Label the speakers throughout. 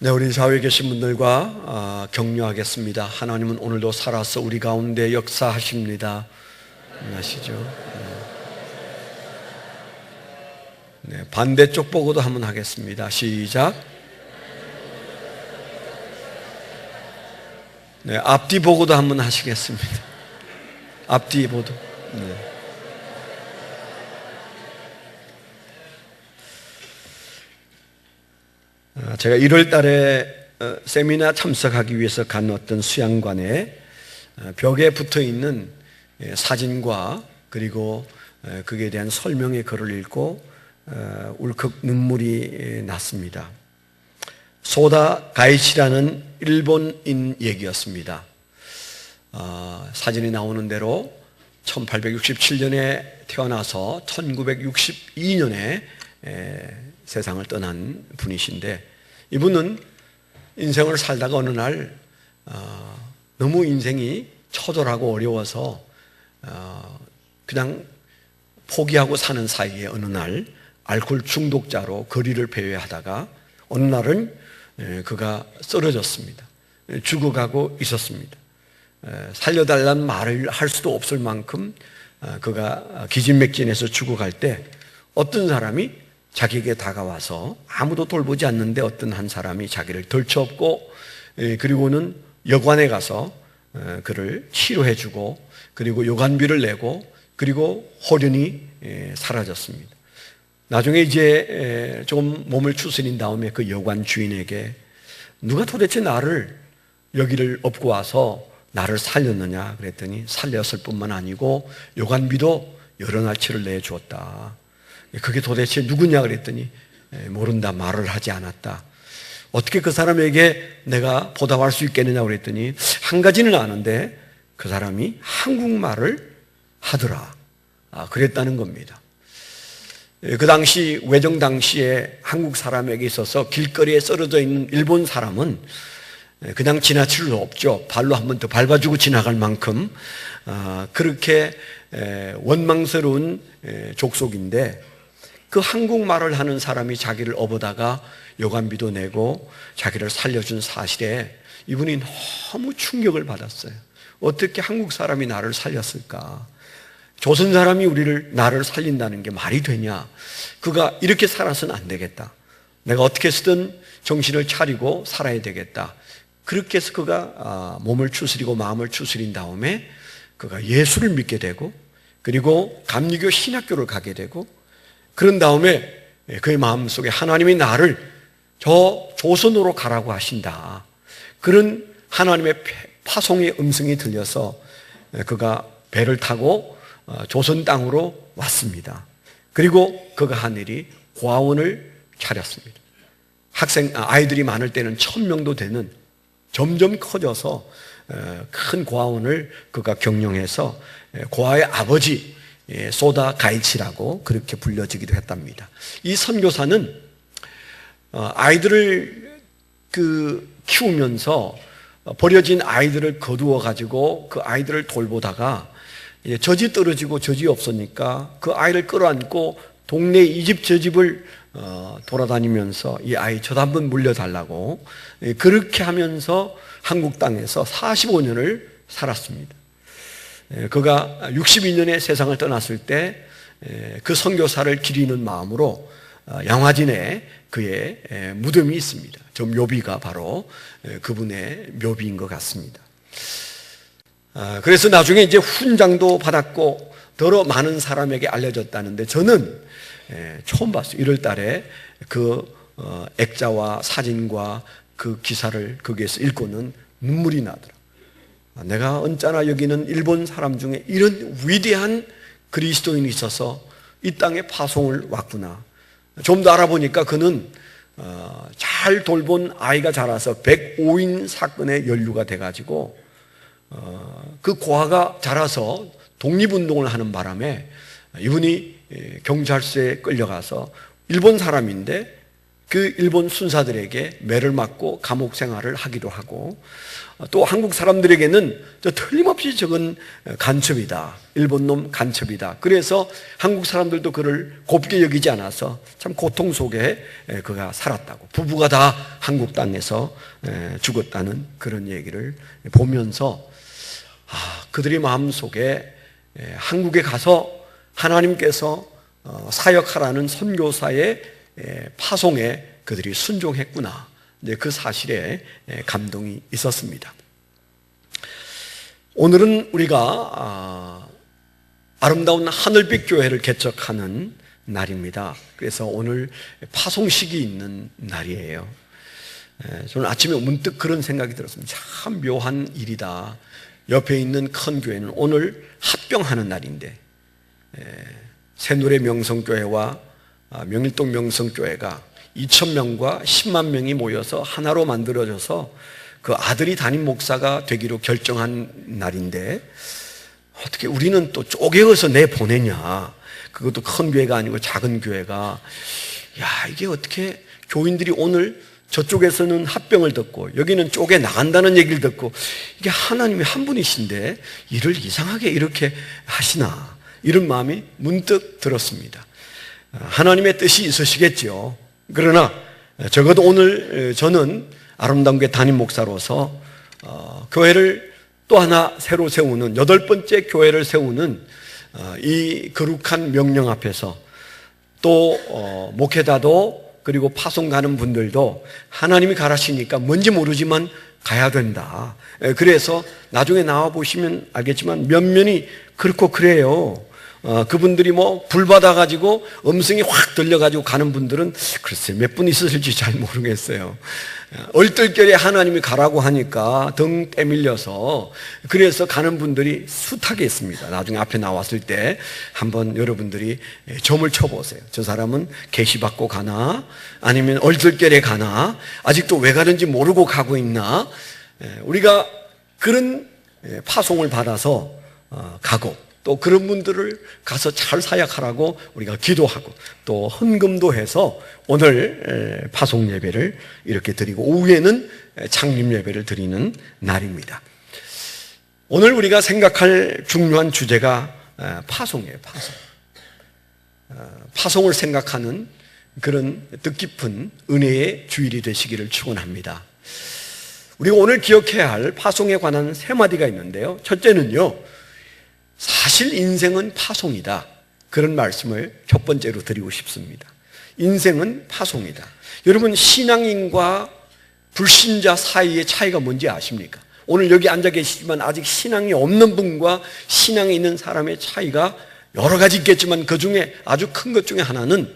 Speaker 1: 네, 우리 좌우에 계신 분들과 격려하겠습니다. 하나님은 오늘도 살아서 우리 가운데 역사하십니다. 아시죠? 네, 반대쪽 보고도 한번 하겠습니다. 시작. 네, 앞뒤 보고도 한번 하시겠습니다. 앞뒤 보도. 네. 제가 1월 달에 세미나 참석하기 위해서 간 어떤 수양관에 벽에 붙어 있는 사진과 그리고 그에 대한 설명의 글을 읽고 울컥 눈물이 났습니다. 소다 가이치라는 일본인 얘기였습니다. 사진이 나오는 대로 1867년에 태어나서 1962년에 세상을 떠난 분이신데, 이분은 인생을 살다가 어느 날 너무 인생이 처절하고 어려워서 그냥 포기하고 사는 사이에 어느 날 알코올 중독자로 거리를 배회하다가 어느 날은 그가 쓰러졌습니다. 죽어가고 있었습니다. 살려달라는 말을 할 수도 없을 만큼 그가 기진맥진해서 죽어갈 때 어떤 사람이 자기에게 다가와서, 아무도 돌보지 않는데 어떤 한 사람이 자기를 덜쳐업고 그리고는 여관에 가서 그를 치료해주고 그리고 요관비를 내고 그리고 홀연히 사라졌습니다. 나중에 이제 조금 몸을 추스린 다음에 그 여관 주인에게 누가 도대체 나를 여기를 업고 와서 나를 살렸느냐 그랬더니 살렸을 뿐만 아니고 요관비도 여러 날치를 내주었다. 그게 도대체 누구냐 그랬더니 모른다, 말을 하지 않았다. 어떻게 그 사람에게 내가 보답할 수 있겠느냐 그랬더니 한 가지는 아는데 그 사람이 한국말을 하더라. 그랬다는 겁니다. 그 당시 외정 당시에 한국 사람에게 있어서 길거리에 쓰러져 있는 일본 사람은 그냥 지나칠 수 없죠. 발로 한 번 더 밟아주고 지나갈 만큼 그렇게 원망스러운 족속인데, 그 한국말을 하는 사람이 자기를 업어다가 요관비도 내고 자기를 살려준 사실에 이분이 너무 충격을 받았어요. 어떻게 한국 사람이 나를 살렸을까? 조선 사람이 나를 살린다는 게 말이 되냐? 그가 이렇게 살아서는 안 되겠다. 내가 어떻게 해서든 정신을 차리고 살아야 되겠다. 그렇게 해서 그가 몸을 추스리고 마음을 추스린 다음에 그가 예수를 믿게 되고 그리고 감리교 신학교를 가게 되고, 그런 다음에 그의 마음속에 하나님이 나를 저 조선으로 가라고 하신다. 그런 하나님의 파송의 음성이 들려서 그가 배를 타고 조선 땅으로 왔습니다. 그리고 그가 한 일이 고아원을 차렸습니다. 아이들이 많을 때는 1000명도 되는, 점점 커져서 큰 고아원을 그가 경영해서 고아의 아버지 소다 가이치라고 그렇게 불려지기도 했답니다. 이 선교사는 아이들을 키우면서 버려진 아이들을 거두어 가지고 그 아이들을 돌보다가 젖이 떨어지고 젖이 없으니까 그 아이를 끌어안고 동네 이 집 저 집을 돌아다니면서 이 아이 젖 한번 물려달라고 그렇게 하면서 한국 땅에서 45년을 살았습니다. 그가 62년에 세상을 떠났을 때 그 선교사를 기리는 마음으로 양화진에 그의 무덤이 있습니다. 저 묘비가 바로 그분의 묘비인 것 같습니다. 그래서 나중에 이제 훈장도 받았고 더러 많은 사람에게 알려졌다는데, 저는 처음 봤어요. 1월 달에 그 액자와 사진과 그 기사를 거기에서 읽고는 눈물이 나더라. 내가 언짢아 여기는 일본 사람 중에 이런 위대한 그리스도인이 있어서 이 땅에 파송을 왔구나. 좀 더 알아보니까 그는 잘 돌본 아이가 자라서 105인 사건에 연루가 돼가지고 그 고아가 자라서 독립운동을 하는 바람에 이분이 경찰서에 끌려가서 일본 사람인데 그 일본 순사들에게 매를 맞고 감옥 생활을 하기도 하고, 또 한국 사람들에게는 틀림없이 적은 간첩이다, 일본 놈 간첩이다. 그래서 한국 사람들도 그를 곱게 여기지 않아서 참 고통 속에 그가 살았다고, 부부가 다 한국 땅에서 죽었다는 그런 얘기를 보면서 그들의 마음속에 한국에 가서 하나님께서 사역하라는 선교사의 파송에 그들이 순종했구나, 그 사실에 감동이 있었습니다. 오늘은 우리가 아름다운 하늘빛 교회를 개척하는 날입니다. 그래서 오늘 파송식이 있는 날이에요. 저는 아침에 문득 그런 생각이 들었습니다. 참 묘한 일이다. 옆에 있는 큰 교회는 오늘 합병하는 날인데, 새누리 명성교회와 명일동 명성교회가 2,000명과 10만 명이 모여서 하나로 만들어져서 그 아들이 담임 목사가 되기로 결정한 날인데, 어떻게 우리는 또 쪼개어서 내보내냐. 그것도 큰 교회가 아니고 작은 교회가. 이게 어떻게 교인들이 오늘 저쪽에서는 합병을 듣고 여기는 쪼개 나간다는 얘기를 듣고, 이게 하나님이 한 분이신데 일을 이상하게 이렇게 하시나, 이런 마음이 문득 들었습니다. 하나님의 뜻이 있으시겠죠. 그러나 적어도 오늘 저는 아름다운 교회 담임 목사로서 교회를 또 하나 새로 세우는, 8번째 교회를 세우는 이 거룩한 명령 앞에서, 또 목회자도 그리고 파송 가는 분들도 하나님이 가라시니까 뭔지 모르지만 가야 된다. 그래서 나중에 나와 보시면 알겠지만 면면이 그렇고 그래요. 그분들이 불 받아가지고 음성이 확 들려가지고 가는 분들은 글쎄 몇 분 있으실지 잘 모르겠어요. 얼떨결에 하나님이 가라고 하니까 등 때밀려서, 그래서 가는 분들이 숱하게 있습니다. 나중에 앞에 나왔을 때 한번 여러분들이 점을 쳐보세요. 저 사람은 계시받고 가나, 아니면 얼떨결에 가나, 아직도 왜 가는지 모르고 가고 있나. 우리가 그런 파송을 받아서 가고, 또 그런 분들을 가서 잘 사역하라고 우리가 기도하고, 또 헌금도 해서 오늘 파송 예배를 이렇게 드리고, 오후에는 창립 예배를 드리는 날입니다. 오늘 우리가 생각할 중요한 주제가 파송이에요. 파송을 생각하는 그런 뜻깊은 은혜의 주일이 되시기를 축원합니다. 우리가 오늘 기억해야 할 파송에 관한 3마디가 있는데요. 첫째는요, 사실 인생은 파송이다. 그런 말씀을 첫 번째로 드리고 싶습니다. 인생은 파송이다. 여러분, 신앙인과 불신자 사이의 차이가 뭔지 아십니까? 오늘 여기 앉아 계시지만 아직 신앙이 없는 분과 신앙이 있는 사람의 차이가 여러 가지 있겠지만, 그 중에 아주 큰 것 중에 하나는,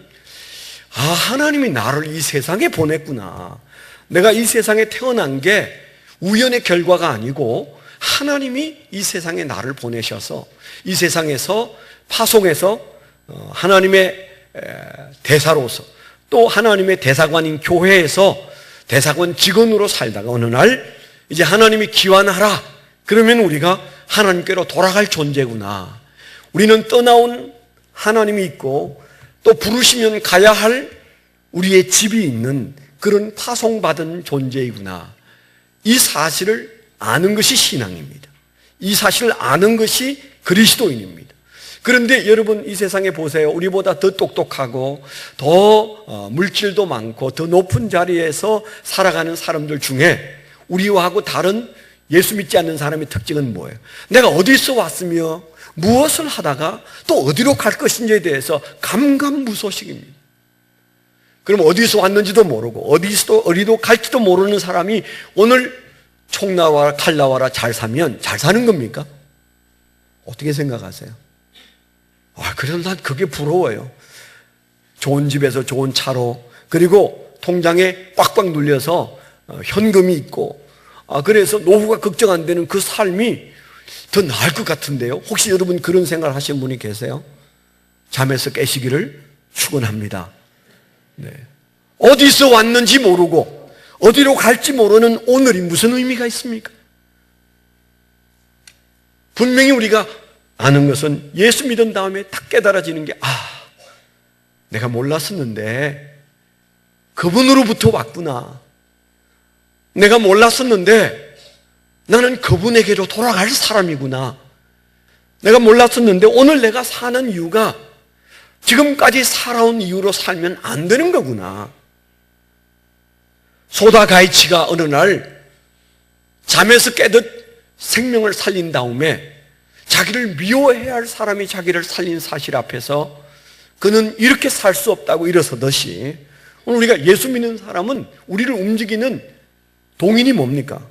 Speaker 1: 하나님이 나를 이 세상에 보냈구나. 내가 이 세상에 태어난 게 우연의 결과가 아니고 하나님이 이 세상에 나를 보내셔서 이 세상에서 파송해서 하나님의 대사로서, 또 하나님의 대사관인 교회에서 대사관 직원으로 살다가 어느 날 이제 하나님이 기환하라, 그러면 우리가 하나님께로 돌아갈 존재구나. 우리는 떠나온 하나님이 있고, 또 부르시면 가야 할 우리의 집이 있는 그런 파송받은 존재이구나. 이 사실을 아는 것이 신앙입니다. 이 사실을 아는 것이 그리스도인입니다. 그런데 여러분, 이 세상에 보세요. 우리보다 더 똑똑하고 더 물질도 많고 더 높은 자리에서 살아가는 사람들 중에 우리와하고 다른 예수 믿지 않는 사람의 특징은 뭐예요? 내가 어디서 왔으며 무엇을 하다가 또 어디로 갈 것인지에 대해서 감감무소식입니다. 그럼 어디서 왔는지도 모르고 어디로 갈지도 모르는 사람이 오늘 총 나와라 칼 나와라 잘 사면 잘 사는 겁니까? 어떻게 생각하세요? 그래서 난 그게 부러워요. 좋은 집에서 좋은 차로, 그리고 통장에 꽉꽉 눌려서 현금이 있고, 그래서 노후가 걱정 안 되는 그 삶이 더 나을 것 같은데요. 혹시 여러분 그런 생각을 하시는 분이 계세요? 잠에서 깨시기를 축원합니다. 네. 어디서 왔는지 모르고 어디로 갈지 모르는 오늘이 무슨 의미가 있습니까? 분명히 우리가 아는 것은 예수 믿은 다음에 딱 깨달아지는 게, 내가 몰랐었는데 그분으로부터 왔구나. 내가 몰랐었는데 나는 그분에게로 돌아갈 사람이구나. 내가 몰랐었는데 오늘 내가 사는 이유가 지금까지 살아온 이유로 살면 안 되는 거구나. 소다 가이치가 어느 날 잠에서 깨듯 생명을 살린 다음에 자기를 미워해야 할 사람이 자기를 살린 사실 앞에서 그는 이렇게 살 수 없다고 일어서듯이 오늘 우리가 예수 믿는 사람은 우리를 움직이는 동인이 뭡니까?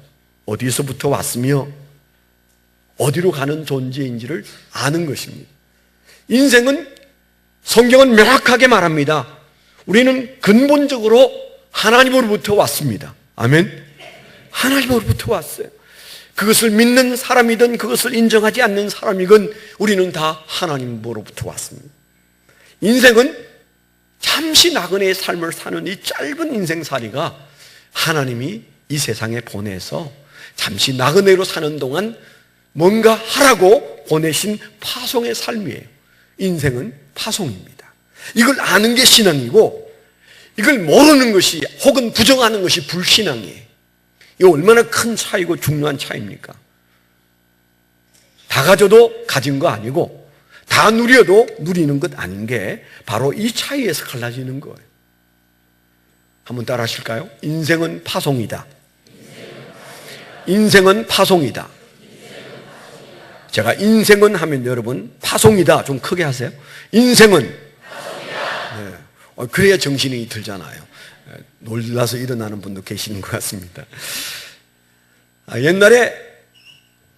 Speaker 1: 어디서부터 왔으며 어디로 가는 존재인지를 아는 것입니다. 인생은 성경은 명확하게 말합니다. 우리는 근본적으로 하나님으로부터 왔습니다. 아멘. 하나님으로부터 왔어요. 그것을 믿는 사람이든 그것을 인정하지 않는 사람이든 우리는 다 하나님으로부터 왔습니다. 인생은 잠시 나그네의 삶을 사는 이 짧은 인생살이가 하나님이 이 세상에 보내서 잠시 나그네로 사는 동안 뭔가 하라고 보내신 파송의 삶이에요. 인생은 파송입니다. 이걸 아는 게 신앙이고 이걸 모르는 것이 혹은 부정하는 것이 불신앙이에요. 이거 얼마나 큰 차이고 중요한 차이입니까? 다 가져도 가진 거 아니고 다 누려도 누리는 것 아닌 게 바로 이 차이에서 갈라지는 거예요. 한번 따라 하실까요? 인생은 파송이다. 인생은 파송이다. 제가 인생은 하면 여러분 파송이다 좀 크게 하세요. 인생은 네. 그래야 정신이 들잖아요. 놀라서 일어나는 분도 계시는 것 같습니다. 옛날에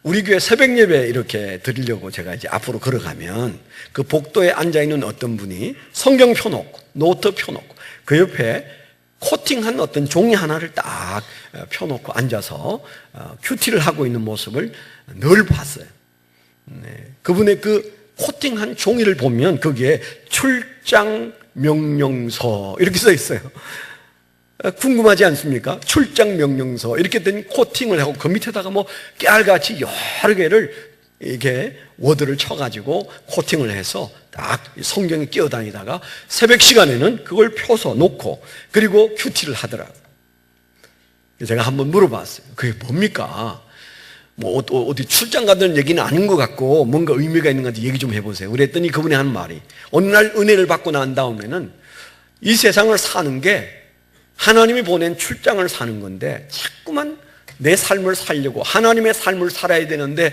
Speaker 1: 우리 교회 새벽 예배 이렇게 드리려고 제가 이제 앞으로 걸어가면 그 복도에 앉아있는 어떤 분이 성경 펴놓고 노트 펴놓고 그 옆에 코팅한 어떤 종이 하나를 딱 펴놓고 앉아서 큐티를 하고 있는 모습을 늘 봤어요. 네. 그분의 그 코팅한 종이를 보면 거기에 출장 명령서 이렇게 써 있어요. 궁금하지 않습니까? 출장 명령서 이렇게 된 코팅을 하고 그 밑에다가 뭐 깨알같이 여러 개를 이게 워드를 쳐가지고 코팅을 해서 딱 성경에 끼어다니다가 새벽 시간에는 그걸 펴서 놓고 그리고 큐티를 하더라고요. 제가 한번 물어봤어요. 그게 뭡니까? 뭐 어디 출장 가는 얘기는 아닌 것 같고 뭔가 의미가 있는 것 같은데 얘기 좀 해보세요. 그랬더니 그분이 하는 말이 어느 날 은혜를 받고 난 다음에는 이 세상을 사는 게 하나님이 보낸 출장을 사는 건데 자꾸만 내 삶을 살려고 하나님의 삶을 살아야 되는데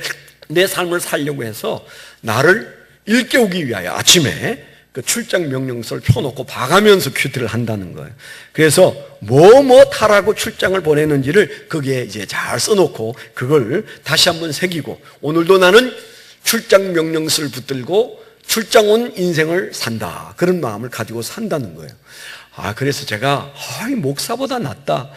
Speaker 1: 내 삶을 살려고 해서 나를 일깨우기 위하여 아침에 그 출장 명령서를 펴놓고 봐가면서 큐티를 한다는 거예요. 그래서 뭐 타라고 출장을 보내는지를 거기에 이제 잘 써놓고 그걸 다시 한번 새기고 오늘도 나는 출장 명령서를 붙들고 출장 온 인생을 산다. 그런 마음을 가지고 산다는 거예요. 그래서 제가 목사보다 낫다.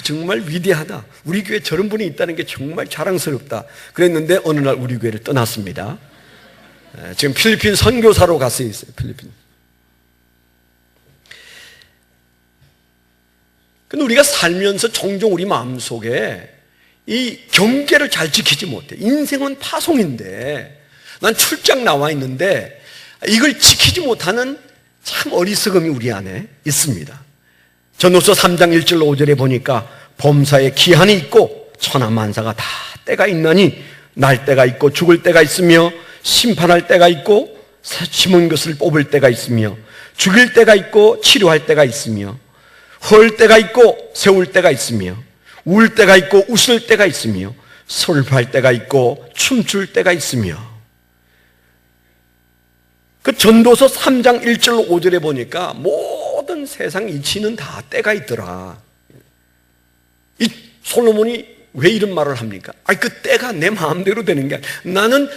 Speaker 1: 정말 위대하다. 우리 교회에 저런 분이 있다는 게 정말 자랑스럽다. 그랬는데 어느 날 우리 교회를 떠났습니다. 지금 필리핀 선교사로 가서 있어요. 필리핀. 근데 우리가 살면서 종종 우리 마음속에 이 경계를 잘 지키지 못해. 인생은 파송인데 난 출장 나와 있는데 이걸 지키지 못하는 참 어리석음이 우리 안에 있습니다. 전후서 3장 1절 5절에 보니까 범사에 기한이 있고 천하만사가 다 때가 있나니 날 때가 있고 죽을 때가 있으며 심판할 때가 있고 심은 것을 뽑을 때가 있으며 죽일 때가 있고 치료할 때가 있으며 헐 때가 있고 세울 때가 있으며 울 때가 있고 웃을 때가 있으며 설파할 때가 있고 춤출 때가 있으며 그 전도서 3장 1절 5절에 보니까 모든 세상 이치는 다 때가 있더라. 이 솔로몬이 왜 이런 말을 합니까? 그 때가 내 마음대로 되는 게 아니라 나는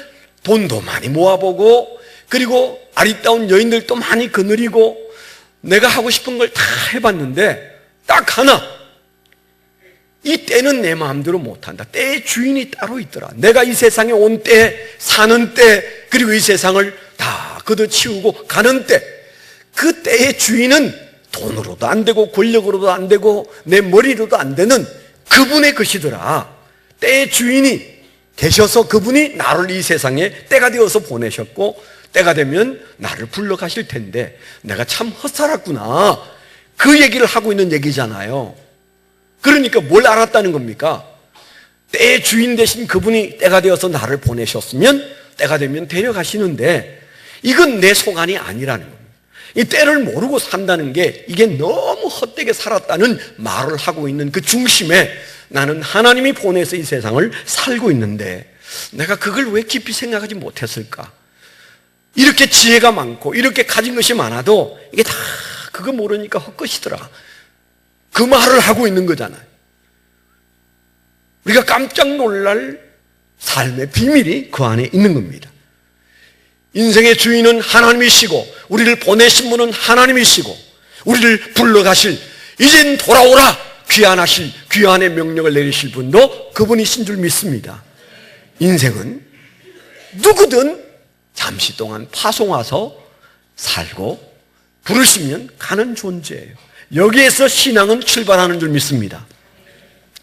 Speaker 1: 돈도 많이 모아보고 그리고 아리따운 여인들도 많이 거느리고 내가 하고 싶은 걸 다 해봤는데 딱 하나 이 때는 내 마음대로 못한다. 때의 주인이 따로 있더라. 내가 이 세상에 온 때, 사는 때, 그리고 이 세상을 다 걷어치우고 가는 때, 그 때의 주인은 돈으로도 안 되고 권력으로도 안 되고 내 머리로도 안 되는 그분의 것이더라. 때의 주인이 계셔서 그분이 나를 이 세상에 때가 되어서 보내셨고 때가 되면 나를 불러가실 텐데 내가 참 헛살았구나. 그 얘기를 하고 있는 얘기잖아요. 그러니까 뭘 알았다는 겁니까? 때의 주인 되신 그분이 때가 되어서 나를 보내셨으면 때가 되면 데려가시는데 이건 내 소관이 아니라는 겁니다. 이 때를 모르고 산다는 게 이게 너무 헛되게 살았다는 말을 하고 있는 그 중심에 나는 하나님이 보내서 이 세상을 살고 있는데 내가 그걸 왜 깊이 생각하지 못했을까? 이렇게 지혜가 많고 이렇게 가진 것이 많아도 이게 다 그거 모르니까 헛것이더라. 그 말을 하고 있는 거잖아요. 우리가 깜짝 놀랄 삶의 비밀이 그 안에 있는 겁니다. 인생의 주인은 하나님이시고 우리를 보내신 분은 하나님이시고 우리를 불러가실 이젠 돌아오라 귀환하실 귀환의 명령을 내리실 분도 그분이신 줄 믿습니다. 인생은 누구든 잠시 동안 파송와서 살고 부르시면 가는 존재예요. 여기에서 신앙은 출발하는 줄 믿습니다.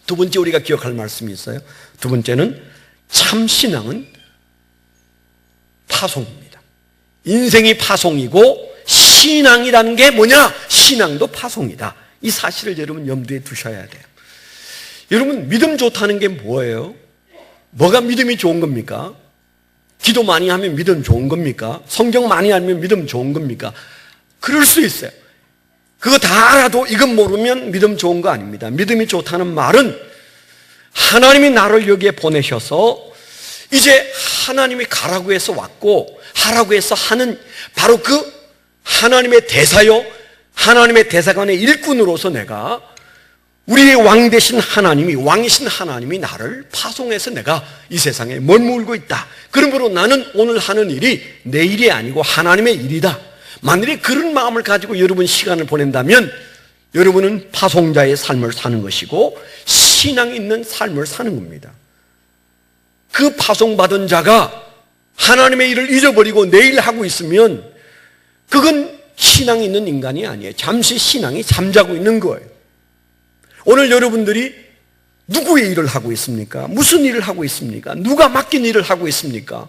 Speaker 1: 두 번째 우리가 기억할 말씀이 있어요. 두 번째는 참 신앙은 파송입니다. 인생이 파송이고 신앙이라는 게 뭐냐? 신앙도 파송이다. 이 사실을 여러분 염두에 두셔야 돼요. 여러분 믿음 좋다는 게 뭐예요? 뭐가 믿음이 좋은 겁니까? 기도 많이 하면 믿음 좋은 겁니까? 성경 많이 알면 믿음 좋은 겁니까? 그럴 수 있어요. 그거 다 알아도 이건 모르면 믿음 좋은 거 아닙니다. 믿음이 좋다는 말은 하나님이 나를 여기에 보내셔서 이제 하나님이 가라고 해서 왔고 하라고 해서 하는 바로 그 하나님의 대사요 하나님의 대사관의 일꾼으로서 내가 우리의 왕 되신 하나님이 왕이신 하나님이 나를 파송해서 내가 이 세상에 머물고 있다. 그러므로 나는 오늘 하는 일이 내 일이 아니고 하나님의 일이다. 만일에 그런 마음을 가지고 여러분 시간을 보낸다면 여러분은 파송자의 삶을 사는 것이고 신앙 있는 삶을 사는 겁니다. 그 파송받은 자가 하나님의 일을 잊어버리고 내일 하고 있으면 그건 신앙 있는 인간이 아니에요. 잠시 신앙이 잠자고 있는 거예요. 오늘 여러분들이 누구의 일을 하고 있습니까? 무슨 일을 하고 있습니까? 누가 맡긴 일을 하고 있습니까?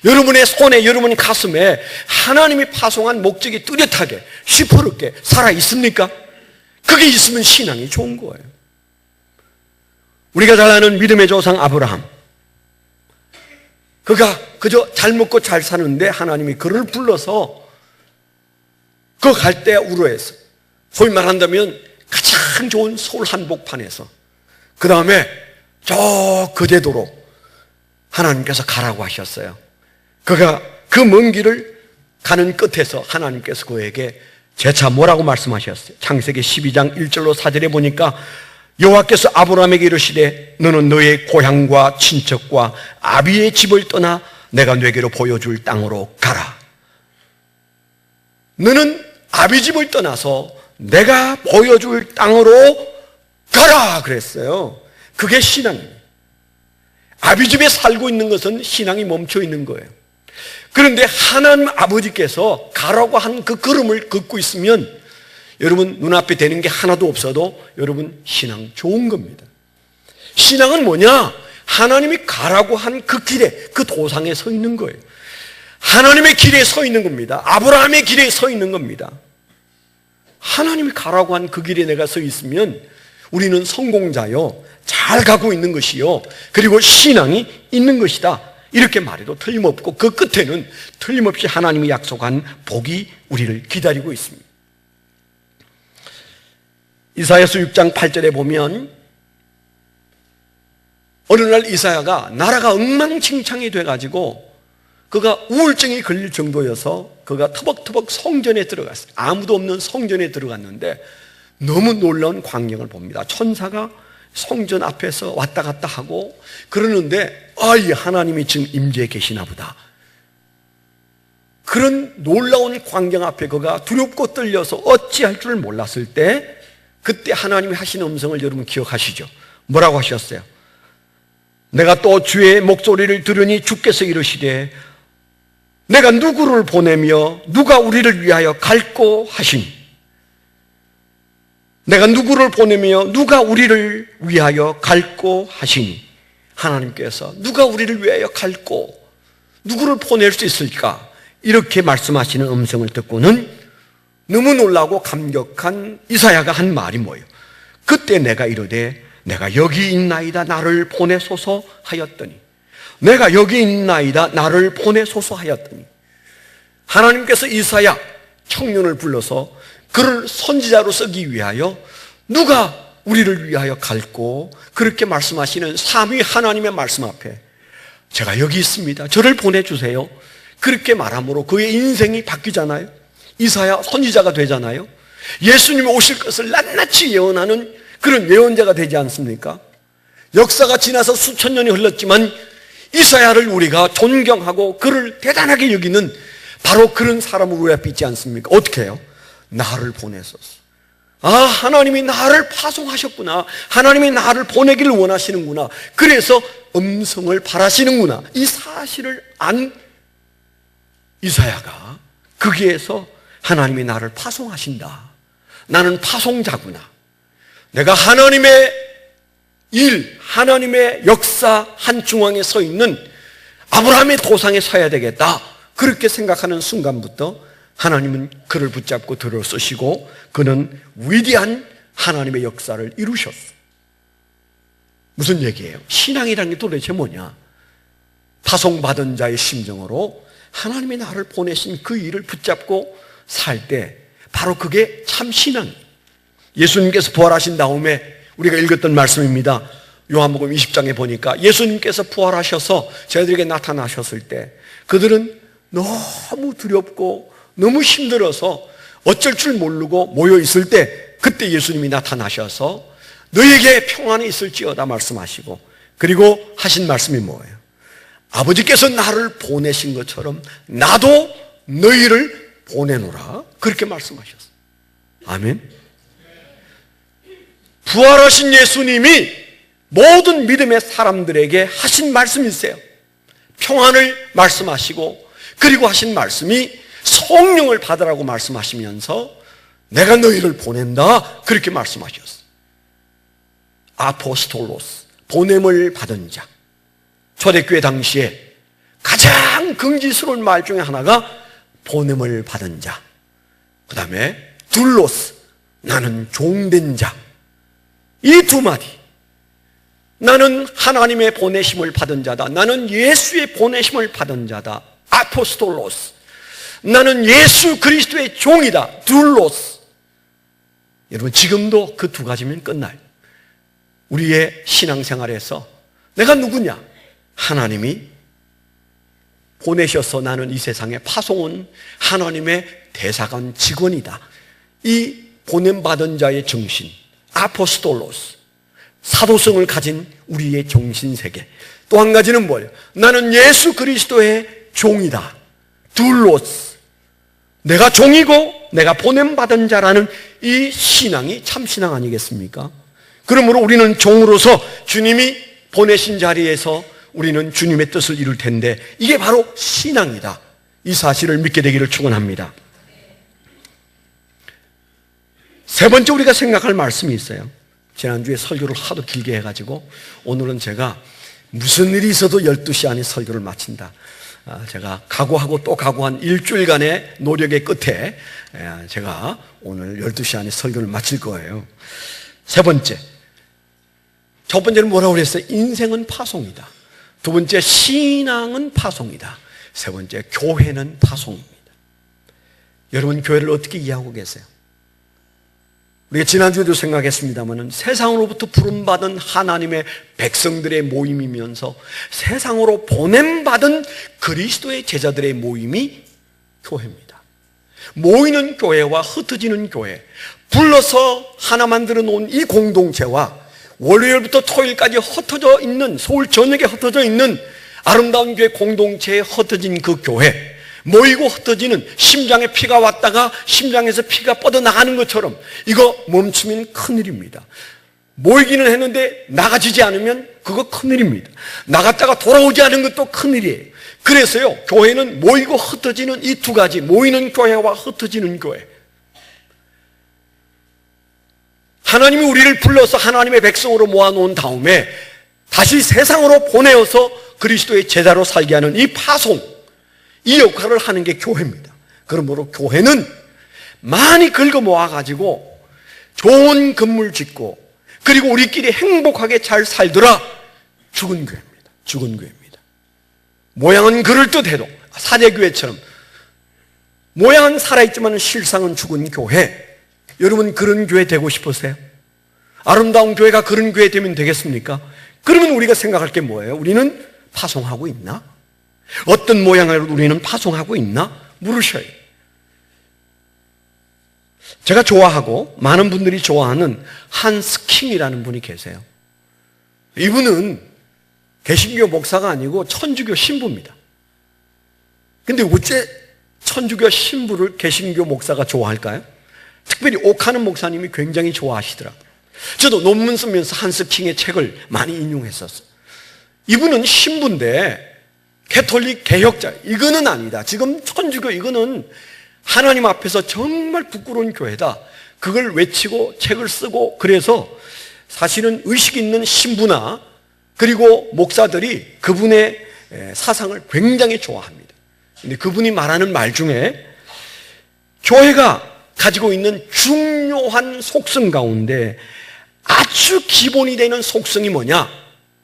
Speaker 1: 여러분의 손에 여러분 가슴에 하나님이 파송한 목적이 뚜렷하게 시퍼렇게 살아 있습니까? 그게 있으면 신앙이 좋은 거예요. 우리가 잘 아는 믿음의 조상 아브라함, 그가 그저 잘 먹고 잘 사는데 하나님이 그를 불러서 그 갈대아 우르에서 소위 말한다면 가장 좋은 서울 한복판에서 그 다음에 저 거제도로 하나님께서 가라고 하셨어요. 그가 그 먼 길을 가는 끝에서 하나님께서 그에게 재차 뭐라고 말씀하셨어요? 창세기 12장 1절로 4절에 보니까 여호와께서 아브라함에게 이르시되 너는 너의 고향과 친척과 아비의 집을 떠나 내가 너에게로 보여줄 땅으로 가라. 너는 아비 집을 떠나서 내가 보여줄 땅으로 가라 그랬어요. 그게 신앙입니다. 아비 집에 살고 있는 것은 신앙이 멈춰 있는 거예요. 그런데 하나님 아버지께서 가라고 한 그 걸음을 걷고 있으면 여러분 눈앞에 되는 게 하나도 없어도 여러분 신앙 좋은 겁니다. 신앙은 뭐냐? 하나님이 가라고 한 그 길에 그 도상에 서 있는 거예요. 하나님의 길에 서 있는 겁니다. 아브라함의 길에 서 있는 겁니다. 하나님이 가라고 한 그 길에 내가 서 있으면 우리는 성공자요, 잘 가고 있는 것이요, 그리고 신앙이 있는 것이다. 이렇게 말해도 틀림없고 그 끝에는 틀림없이 하나님이 약속한 복이 우리를 기다리고 있습니다. 이사야서 6장 8절에 보면 어느 날 이사야가 나라가 엉망진창이 돼가지고 그가 우울증이 걸릴 정도여서 그가 터벅터벅 성전에 들어갔어요. 아무도 없는 성전에 들어갔는데 너무 놀라운 광경을 봅니다. 천사가 성전 앞에서 왔다 갔다 하고 그러는데 이 하나님이 지금 임재해 계시나 보다. 그런 놀라운 광경 앞에 그가 두렵고 떨려서 어찌할 줄 몰랐을 때 그때 하나님이 하신 음성을 여러분 기억하시죠? 뭐라고 하셨어요? 내가 또 주의 목소리를 들으니 주께서 이르시되 내가 누구를 보내며 누가 우리를 위하여 갈꼬 하시니 내가 누구를 보내며 누가 우리를 위하여 갈꼬 하시니 하나님께서 누가 우리를 위하여 갈꼬 누구를 보낼 수 있을까? 이렇게 말씀하시는 음성을 듣고는 너무 놀라고 감격한 이사야가 한 말이 뭐예요? 그때 내가 이르되 내가 여기 있나이다 나를 보내소서 하였더니, 내가 여기 있나이다 나를 보내소서 하였더니, 하나님께서 이사야 청년을 불러서 그를 선지자로 쓰기 위하여 누가 우리를 위하여 갈고, 그렇게 말씀하시는 삼위 하나님의 말씀 앞에 제가 여기 있습니다, 저를 보내주세요, 그렇게 말함으로 그의 인생이 바뀌잖아요. 이사야 선지자가 되잖아요. 예수님이 오실 것을 낱낱이 예언하는 그런 예언자가 되지 않습니까? 역사가 지나서 수천 년이 흘렀지만 이사야를 우리가 존경하고 그를 대단하게 여기는 바로 그런 사람을 우리가 빚지 않습니까? 어떻게 해요? 나를 보내소서. 아, 하나님이 나를 파송하셨구나, 하나님이 나를 보내기를 원하시는구나, 그래서 음성을 바라시는구나, 이 사실을 안 이사야가 거기에서 하나님이 나를 파송하신다, 나는 파송자구나, 내가 하나님의 일, 하나님의 역사 한 중앙에 서 있는 아브라함의 도상에 서야 되겠다, 그렇게 생각하는 순간부터 하나님은 그를 붙잡고 들어 쓰시고 그는 위대한 하나님의 역사를 이루셨어. 무슨 얘기예요? 신앙이라는 게 도대체 뭐냐? 파송받은 자의 심정으로 하나님이 나를 보내신 그 일을 붙잡고 살 때 바로 그게 참 신앙이에요. 예수님께서 부활하신 다음에 우리가 읽었던 말씀입니다. 요한복음 20장에 보니까 예수님께서 부활하셔서 저희들에게 나타나셨을 때 그들은 너무 두렵고 너무 힘들어서 어쩔 줄 모르고 모여 있을 때, 그때 예수님이 나타나셔서 너희에게 평안이 있을지어다 말씀하시고, 그리고 하신 말씀이 뭐예요? 아버지께서 나를 보내신 것처럼 나도 너희를 보내노라, 그렇게 말씀하셨어요. 아멘. 부활하신 예수님이 모든 믿음의 사람들에게 하신 말씀이 있어요. 평안을 말씀하시고, 그리고 하신 말씀이 성령을 받으라고 말씀하시면서 내가 너희를 보낸다, 그렇게 말씀하셨어요. 아포스톨로스, 보냄을 받은 자. 초대교회 당시에 가장 긍지스러운 말 중에 하나가 보냄을 받은 자, 그 다음에 둘로스, 나는 종된 자. 이 두 마디, 나는 하나님의 보내심을 받은 자다, 나는 예수의 보내심을 받은 자다, 아포스톨로스, 나는 예수 그리스도의 종이다, 둘로스. 여러분, 지금도 그 두 가지면 끝나요. 우리의 신앙생활에서 내가 누구냐? 하나님이 보내셔서 나는 이 세상에 파송온 하나님의 대사관 직원이다. 이 보냄받은 자의 정신, 아포스톨로스, 사도성을 가진 우리의 정신세계. 또 한 가지는 뭐예요? 나는 예수 그리스도의 종이다, 둘로스, 내가 종이고 내가 보냄받은 자라는 이 신앙이 참 신앙 아니겠습니까? 그러므로 우리는 종으로서 주님이 보내신 자리에서 우리는 주님의 뜻을 이룰 텐데, 이게 바로 신앙이다, 이 사실을 믿게 되기를 축원합니다. 세 번째 우리가 생각할 말씀이 있어요. 지난주에 설교를 하도 길게 해가지고 오늘은 제가 무슨 일이 있어도 12시 안에 설교를 마친다, 제가 각오하고 또 각오한 일주일간의 노력의 끝에 제가 오늘 12시 안에 설교를 마칠 거예요. 세 번째, 첫 번째는 뭐라고 그랬어요? 인생은 파송이다. 두 번째, 신앙은 파송이다. 세 번째, 교회는 파송입니다. 여러분, 교회를 어떻게 이해하고 계세요? 우리가 지난주에도 생각했습니다만 세상으로부터 부름받은 하나님의 백성들의 모임이면서 세상으로 보냄받은 그리스도의 제자들의 모임이 교회입니다. 모이는 교회와 흩어지는 교회, 불러서 하나 만들어 놓은 이 공동체와 월요일부터 토요일까지 흩어져 있는, 서울 전역에 흩어져 있는 아름다운 교회 공동체에 흩어진 그 교회, 모이고 흩어지는, 심장에 피가 왔다가 심장에서 피가 뻗어나가는 것처럼 이거 멈추면 큰일입니다. 모이기는 했는데 나가지지 않으면 그거 큰일입니다. 나갔다가 돌아오지 않은 것도 큰일이에요. 그래서요, 교회는 모이고 흩어지는 이 두 가지, 모이는 교회와 흩어지는 교회. 하나님이 우리를 불러서 하나님의 백성으로 모아놓은 다음에 다시 세상으로 보내어서 그리스도의 제자로 살게 하는 이 파송, 이 역할을 하는 게 교회입니다. 그러므로 교회는 많이 긁어 모아가지고 좋은 건물 짓고 그리고 우리끼리 행복하게 잘 살더라. 죽은 교회입니다. 죽은 교회입니다. 모양은 그럴듯해도 사대교회처럼 모양은 살아있지만 실상은 죽은 교회. 여러분 그런 교회 되고 싶으세요? 아름다운 교회가 그런 교회 되면 되겠습니까? 그러면 우리가 생각할 게 뭐예요? 우리는 파송하고 있나? 어떤 모양을 우리는 파송하고 있나? 물으셔요. 제가 좋아하고 많은 분들이 좋아하는 한스 킹이라는 분이 계세요. 이분은 개신교 목사가 아니고 천주교 신부입니다. 근데 어째 천주교 신부를 개신교 목사가 좋아할까요? 특별히 옥하는 목사님이 굉장히 좋아하시더라고요. 저도 논문 쓰면서 한스 킹의 책을 많이 인용했었어요. 이분은 신부인데 개톨릭 개혁자, 이거는 아니다. 지금 천주교 이거는 하나님 앞에서 정말 부끄러운 교회다. 그걸 외치고 책을 쓰고 그래서 사실은 의식 있는 신부나 그리고 목사들이 그분의 사상을 굉장히 좋아합니다. 근데 그분이 말하는 말 중에 교회가 가지고 있는 중요한 속성 가운데 아주 기본이 되는 속성이 뭐냐?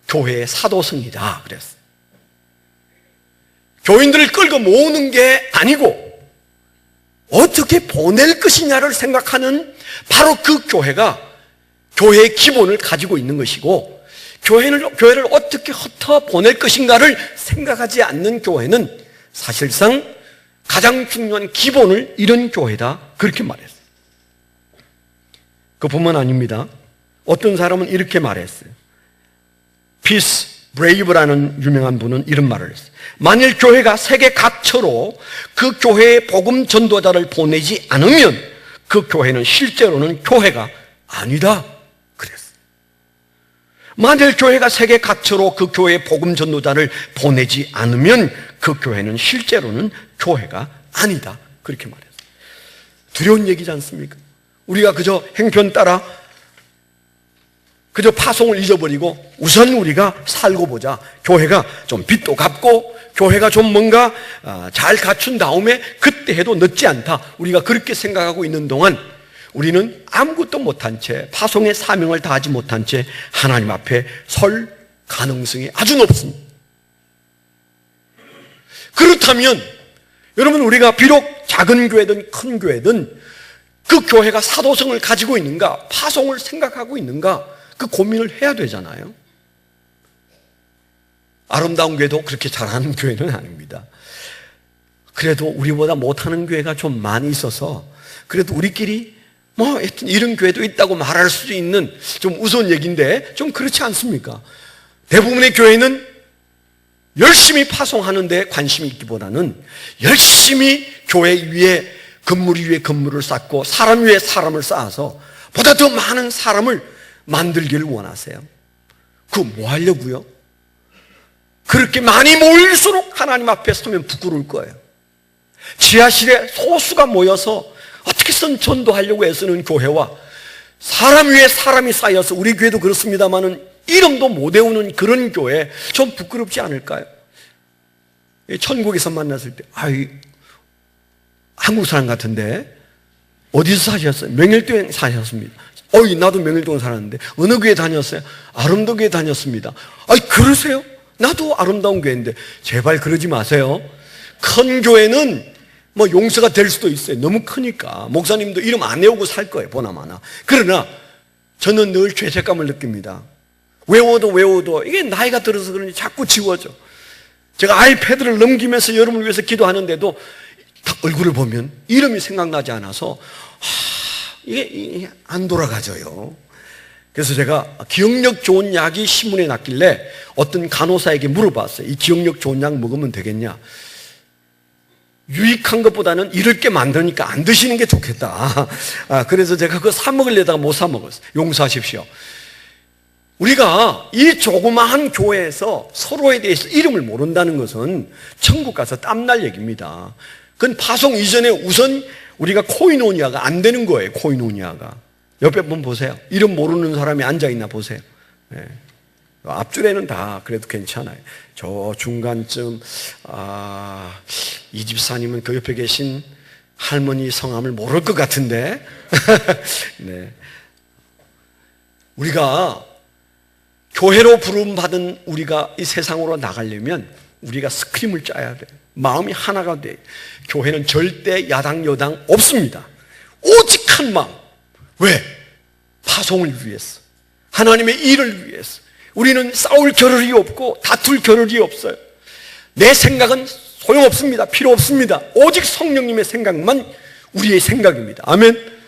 Speaker 1: 교회의 사도성이다 그랬어요. 교인들을 끌고 모으는 게 아니고 어떻게 보낼 것이냐를 생각하는 바로 그 교회가 교회의 기본을 가지고 있는 것이고 교회를 어떻게 흩어 보낼 것인가를 생각하지 않는 교회는 사실상 가장 중요한 기본을 잃은 교회다 그렇게 말했어요. 그뿐만 아닙니다. 어떤 사람은 이렇게 말했어요. 피스 브레이브라는 유명한 분은 이런 말을 했어요. 만일 교회가 세계 각처로 그 교회의 복음 전도자를 보내지 않으면 그 교회는 실제로는 교회가 아니다 그랬어요. 만일 교회가 세계 각처로 그 교회의 복음 전도자를 보내지 않으면 그 교회는 실제로는 교회가 아니다 그렇게 말했어요. 두려운 얘기지 않습니까? 우리가 그저 행편 따라 그저 파송을 잊어버리고 우선 우리가 살고 보자. 교회가 좀 빚도 갚고 교회가 좀 뭔가 잘 갖춘 다음에 그때 해도 늦지 않다. 우리가 그렇게 생각하고 있는 동안 우리는 아무것도 못한 채 파송의 사명을 다하지 못한 채 하나님 앞에 설 가능성이 아주 높습니다. 그렇다면 여러분 우리가 비록 작은 교회든 큰 교회든 그 교회가 사도성을 가지고 있는가 파송을 생각하고 있는가 그 고민을 해야 되잖아요. 아름다운 교회도 그렇게 잘하는 교회는 아닙니다. 그래도 우리보다 못하는 교회가 좀 많이 있어서 그래도 우리끼리 하여튼 이런 교회도 있다고 말할 수 있는 좀 우스운 얘기인데 좀 그렇지 않습니까? 대부분의 교회는 열심히 파송하는 데 관심이 있기보다는 열심히 교회 위에 건물 위에 건물을 쌓고 사람 위에 사람을 쌓아서 보다 더 많은 사람을 만들기를 원하세요. 그거 뭐 하려고요? 그렇게 많이 모일수록 하나님 앞에 서면 부끄러울 거예요. 지하실에 소수가 모여서 어떻게든 전도하려고 애쓰는 교회와 사람 위에 사람이 쌓여서 우리 교회도 그렇습니다마는 이름도 못 외우는 그런 교회 좀 부끄럽지 않을까요? 천국에서 만났을 때 한국 사람 같은데 어디서 사셨어요? 명일동에 사셨습니다. 나도 명일동에 살았는데 어느 교회 다녔어요? 아름다운 교회 다녔습니다. 그러세요? 나도 아름다운 교회인데 제발 그러지 마세요. 큰 교회는 용서가 될 수도 있어요. 너무 크니까 목사님도 이름 안 외우고 살 거예요. 보나마나. 그러나 저는 늘 죄책감을 느낍니다. 외워도 이게 나이가 들어서 그런지 자꾸 지워져. 제가 아이패드를 넘기면서 여러분을 위해서 기도하는데도 딱 얼굴을 보면 이름이 생각나지 않아서 이게 안 돌아가져요. 그래서 제가 기억력 좋은 약이 신문에 났길래 어떤 간호사에게 물어봤어요. 이 기억력 좋은 약 먹으면 되겠냐? 유익한 것보다는 잃을 게 많으니까 안 드시는 게 좋겠다. 그래서 제가 그거 사 먹으려다가 못 사 먹었어요. 용서하십시오. 우리가 이 조그마한 교회에서 서로에 대해서 이름을 모른다는 것은 천국 가서 땀날 얘기입니다. 그건 파송 이전에 우선 우리가 코이노니아가 안 되는 거예요. 코이노니아가. 옆에 한번 보세요. 이름 모르는 사람이 앉아있나 보세요. 네. 앞줄에는 다 그래도 괜찮아요. 저 중간쯤 이 집사님은 그 옆에 계신 할머니 성함을 모를 것 같은데. 네. 우리가 교회로 부름받은 우리가 이 세상으로 나가려면 우리가 스크림을 짜야 돼. 마음이 하나가 돼. 교회는 절대 야당 여당 없습니다. 오직 한 마음. 왜? 파송을 위해서, 하나님의 일을 위해서. 우리는 싸울 겨를이 없고 다툴 겨를이 없어요. 내 생각은 소용없습니다. 필요 없습니다. 오직 성령님의 생각만 우리의 생각입니다. 아멘.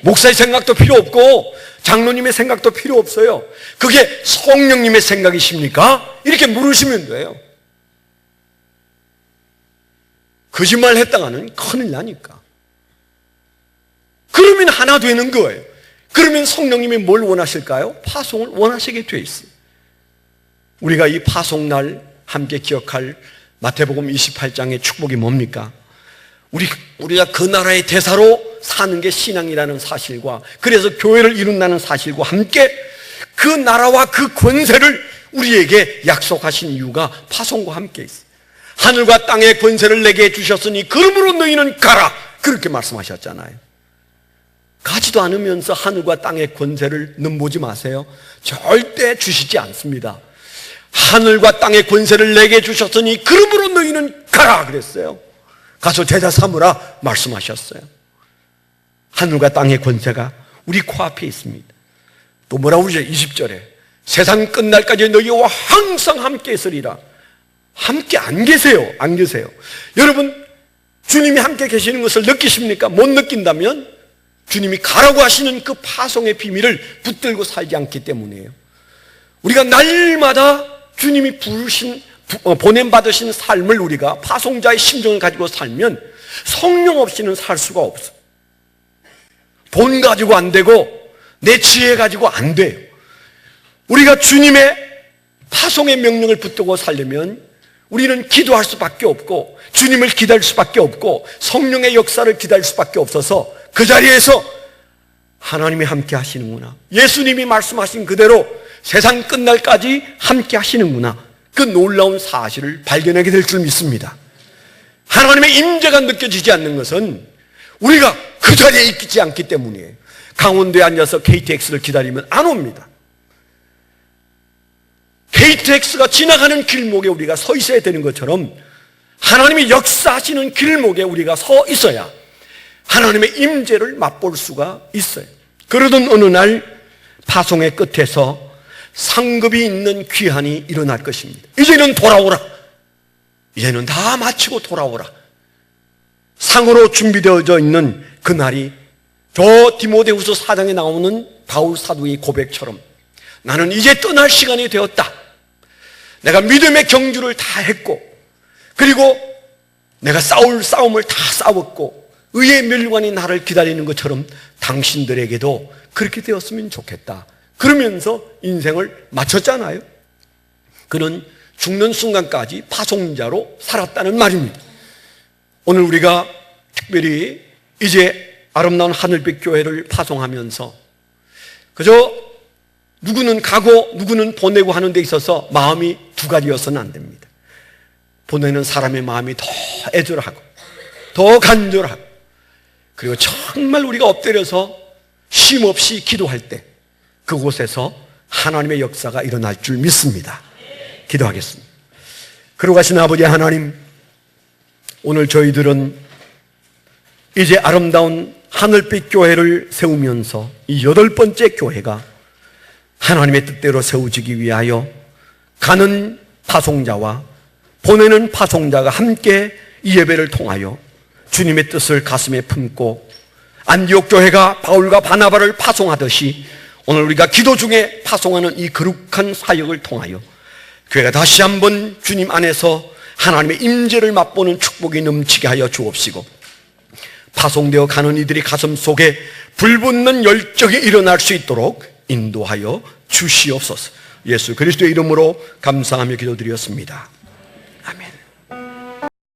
Speaker 1: 목사의 생각도 필요 없고 장로님의 생각도 필요 없어요. 그게 성령님의 생각이십니까? 이렇게 물으시면 돼요. 거짓말 했다가는 큰일 나니까. 그러면 하나 되는 거예요. 그러면 성령님이 뭘 원하실까요? 파송을 원하시게 돼 있어요. 우리가 이 파송날 함께 기억할 마태복음 28장의 축복이 뭡니까? 우리가 그 나라의 대사로 사는 게 신앙이라는 사실과, 그래서 교회를 이룬다는 사실과 함께 그 나라와 그 권세를 우리에게 약속하신 이유가 파송과 함께 있어요. 하늘과 땅의 권세를 내게 주셨으니 그러므로 너희는 가라, 그렇게 말씀하셨잖아요. 가지도 않으면서 하늘과 땅의 권세를 넘보지 마세요. 절대 주시지 않습니다. 하늘과 땅의 권세를 내게 주셨으니 그러므로 너희는 가라 그랬어요. 가서 제자 삼으라 말씀하셨어요. 하늘과 땅의 권세가 우리 코앞에 있습니다. 또 뭐라고 그러죠? 20절에 세상 끝날까지 너희와 항상 함께 있으리라. 함께 안 계세요. 안 계세요. 여러분, 주님이 함께 계시는 것을 느끼십니까? 못 느낀다면 주님이 가라고 하시는 그 파송의 비밀을 붙들고 살지 않기 때문이에요. 우리가 날마다 주님이 보냄받으신 삶을, 우리가 파송자의 심정을 가지고 살면 성령 없이는 살 수가 없어요. 돈 가지고 안 되고 내 지혜 가지고 안 돼요. 우리가 주님의 파송의 명령을 붙들고 살려면 우리는 기도할 수밖에 없고 주님을 기다릴 수밖에 없고 성령의 역사를 기다릴 수밖에 없어서 그 자리에서 하나님이 함께 하시는구나, 예수님이 말씀하신 그대로 세상 끝날까지 함께 하시는구나, 그 놀라운 사실을 발견하게 될 줄 믿습니다. 하나님의 임재가 느껴지지 않는 것은 우리가 그 자리에 있지 않기 때문이에요. 강원도에 앉아서 KTX를 기다리면 안 옵니다. KTX가 지나가는 길목에 우리가 서 있어야 되는 것처럼 하나님이 역사하시는 길목에 우리가 서 있어야 하나님의 임재를 맛볼 수가 있어요. 그러던 어느 날 파송의 끝에서 상급이 있는 귀환이 일어날 것입니다. 이제는 돌아오라. 이제는 다 마치고 돌아오라. 상으로 준비되어져 있는 그 날이 저 디모데후서 4장에 나오는 바울 사도의 고백처럼 나는 이제 떠날 시간이 되었다. 내가 믿음의 경주를 다 했고, 그리고 내가 싸울 싸움을 다 싸웠고 의의 멸관이 나를 기다리는 것처럼 당신들에게도 그렇게 되었으면 좋겠다. 그러면서 인생을 마쳤잖아요. 그는 죽는 순간까지 파송자로 살았다는 말입니다. 오늘 우리가 특별히 이제 아름다운 하늘빛 교회를 파송하면서 그저 누구는 가고 누구는 보내고 하는 데 있어서 마음이 두 가지여서는 안 됩니다. 보내는 사람의 마음이 더 애절하고 더 간절하고, 그리고 정말 우리가 엎드려서 쉼없이 기도할 때 그곳에서 하나님의 역사가 일어날 줄 믿습니다. 기도하겠습니다. 거룩하신 아버지 하나님, 오늘 저희들은 이제 아름다운 하늘빛 교회를 세우면서 이 8번째 교회가 하나님의 뜻대로 세워지기 위하여 가는 파송자와 보내는 파송자가 함께 이 예배를 통하여 주님의 뜻을 가슴에 품고 안디옥 교회가 바울과 바나바를 파송하듯이 오늘 우리가 기도 중에 파송하는 이 거룩한 사역을 통하여 교회가 다시 한번 주님 안에서 하나님의 임재를 맛보는 축복이 넘치게 하여 주옵시고, 파송되어 가는 이들이 가슴 속에 불붙는 열정이 일어날 수 있도록 인도하여 주시옵소서. 예수 그리스도의 이름으로 감사하며 기도드렸습니다.